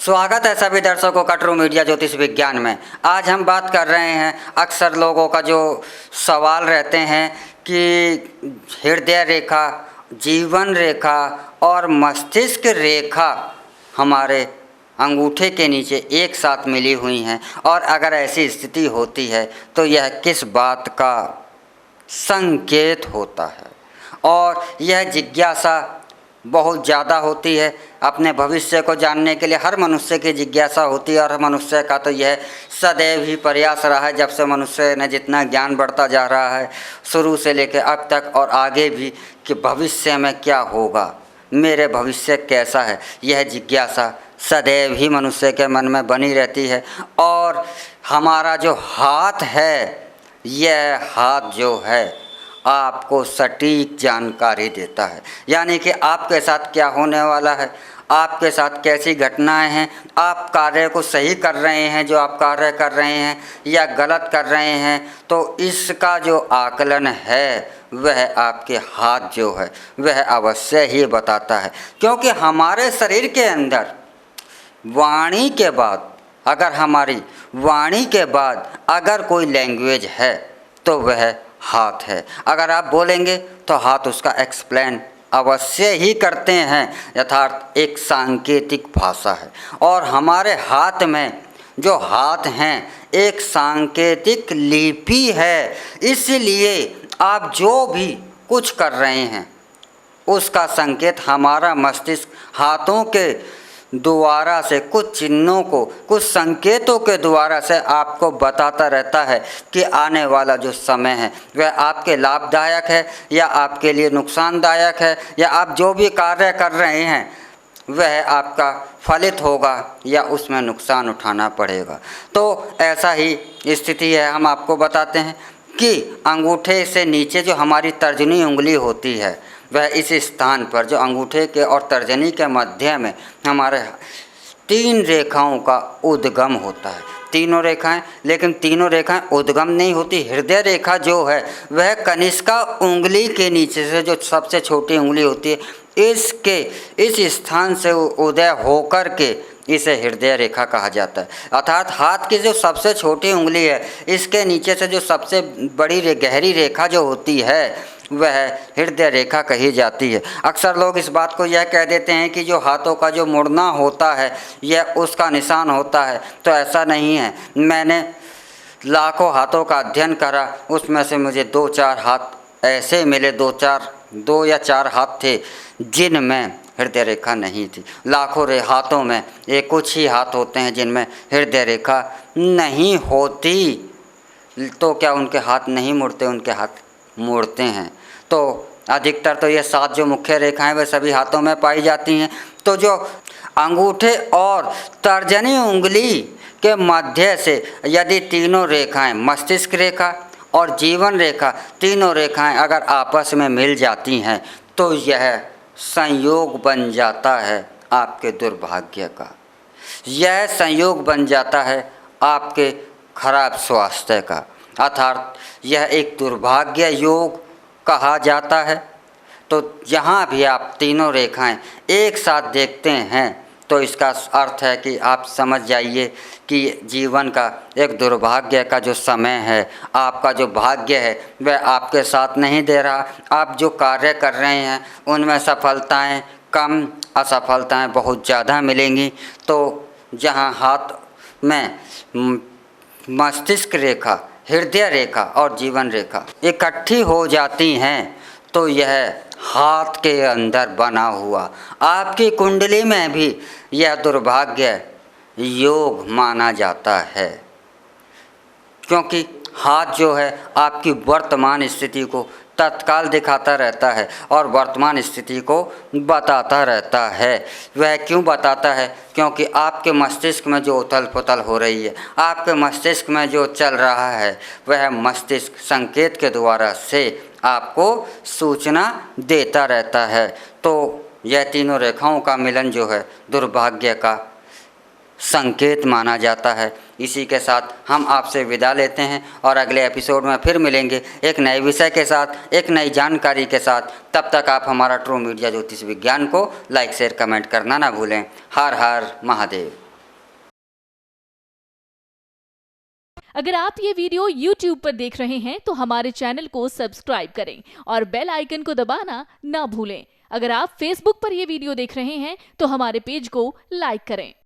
स्वागत है सभी दर्शकों का ट्रू मीडिया ज्योतिष विज्ञान में। आज हम बात कर रहे हैं, अक्सर लोगों का जो सवाल रहते हैं कि हृदय रेखा, जीवन रेखा और मस्तिष्क रेखा हमारे अंगूठे के नीचे एक साथ मिली हुई हैं, और अगर ऐसी स्थिति होती है तो यह किस बात का संकेत होता है। और यह जिज्ञासा बहुत ज़्यादा होती है। अपने भविष्य को जानने के लिए हर मनुष्य की जिज्ञासा होती है, और मनुष्य का तो यह सदैव ही प्रयास रहा है, जब से मनुष्य ने जितना ज्ञान बढ़ता जा रहा है शुरू से लेकर अब तक और आगे भी, कि भविष्य में क्या होगा, मेरे भविष्य कैसा है, यह जिज्ञासा सदैव ही मनुष्य के मन में बनी रहती है। और हमारा जो हाथ है, यह हाथ जो है आपको सटीक जानकारी देता है, यानी कि आपके साथ क्या होने वाला है, आपके साथ कैसी घटनाएं हैं, आप कार्य को सही कर रहे हैं जो आप कार्य कर रहे हैं या गलत कर रहे हैं, तो इसका जो आकलन है वह आपके हाथ जो है वह अवश्य ही बताता है। क्योंकि हमारे शरीर के अंदर वाणी के बाद, अगर हमारी वाणी के बाद अगर कोई लैंग्वेज है तो वह हाथ है। अगर आप बोलेंगे तो हाथ उसका एक्सप्लेन अवश्य ही करते हैं, यथार्थ एक सांकेतिक भाषा है। और हमारे हाथ में जो हाथ हैं एक सांकेतिक लिपि है, इसलिए आप जो भी कुछ कर रहे हैं उसका संकेत हमारा मस्तिष्क हाथों के द्वारा से, कुछ चिन्हों को, कुछ संकेतों के द्वारा से आपको बताता रहता है कि आने वाला जो समय है वह आपके लाभदायक है या आपके लिए नुकसानदायक है, या आप जो भी कार्य कर रहे हैं वह आपका फलित होगा या उसमें नुकसान उठाना पड़ेगा। तो ऐसा ही स्थिति है। हम आपको बताते हैं कि अंगूठे से नीचे जो हमारी तर्जनी उंगली होती है, वह इस स्थान पर जो अंगूठे के और तर्जनी के मध्य में हमारे 3 रेखाओं का उद्गम होता है। तीनों रेखाएं, लेकिन तीनों रेखाएं उद्गम नहीं होती। हृदय रेखा जो है वह कनिष्का उंगली के नीचे से, जो सबसे छोटी उंगली होती है, इसके इस स्थान से उदय होकर के इसे हृदय रेखा कहा जाता है। अर्थात हाथ की जो सबसे छोटी उंगली है, इसके नीचे से जो सबसे बड़ी गहरी रेखा जो होती है वह हृदय रेखा कही जाती है। अक्सर लोग इस बात को यह कह देते हैं कि जो हाथों का जो मुड़ना होता है यह उसका निशान होता है, तो ऐसा नहीं है। मैंने लाखों हाथों का अध्ययन करा, उसमें से मुझे 2-4 हाथ ऐसे मिले, 2 या 4 हाथ थे जिनमें हृदय रेखा नहीं थी। लाखों हाथों में एक कुछ ही हाथ होते हैं जिनमें हृदय रेखा नहीं होती। तो क्या उनके हाथ नहीं मुड़ते? उनके हाथ मुड़ते हैं। तो अधिकतर तो ये 7 जो मुख्य रेखाएं वे सभी हाथों में पाई जाती हैं। तो जो अंगूठे और तर्जनी उंगली के मध्य से यदि तीनों रेखाएं, मस्तिष्क रेखा और जीवन रेखा, तीनों रेखाएं अगर आपस में मिल जाती हैं तो यह संयोग बन जाता है आपके दुर्भाग्य का। यह संयोग बन जाता है आपके खराब स्वास्थ्य का। अर्थात यह एक दुर्भाग्य योग कहा जाता है। तो जहाँ भी आप तीनों रेखाएं एक साथ देखते हैं तो इसका अर्थ है कि आप समझ जाइए कि जीवन का एक दुर्भाग्य का जो समय है, आपका जो भाग्य है वह आपके साथ नहीं दे रहा। आप जो कार्य कर रहे हैं उनमें सफलताएं कम, असफलताएं बहुत ज़्यादा मिलेंगी। तो जहाँ हाथ में मस्तिष्क रेखा, हृदय रेखा और जीवन रेखा इकट्ठी हो जाती हैं तो यह हाथ के अंदर बना हुआ आपकी कुंडली में भी यह दुर्भाग्य योग माना जाता है। क्योंकि हाथ जो है आपकी वर्तमान स्थिति को तत्काल दिखाता रहता है और वर्तमान स्थिति को बताता रहता है। वह क्यों बताता है? क्योंकि आपके मस्तिष्क में जो उथल पुथल हो रही है, आपके मस्तिष्क में जो चल रहा है, वह मस्तिष्क संकेत के द्वारा से आपको सूचना देता रहता है। तो यह तीनों रेखाओं का मिलन जो है दुर्भाग्य का संकेत माना जाता है। इसी के साथ हम आपसे विदा लेते हैं और अगले एपिसोड में फिर मिलेंगे एक नए विषय के साथ, एक नई जानकारी के साथ। तब तक आप हमारा ट्रू मीडिया ज्योतिष विज्ञान को लाइक, शेयर, कमेंट करना ना भूलें। हर हर महादेव। अगर आप ये वीडियो YouTube पर देख रहे हैं तो हमारे चैनल को सब्सक्राइब करें और बेल आइकन को दबाना ना भूलें। अगर आप Facebook पर ये वीडियो देख रहे हैं तो हमारे पेज को लाइक करें।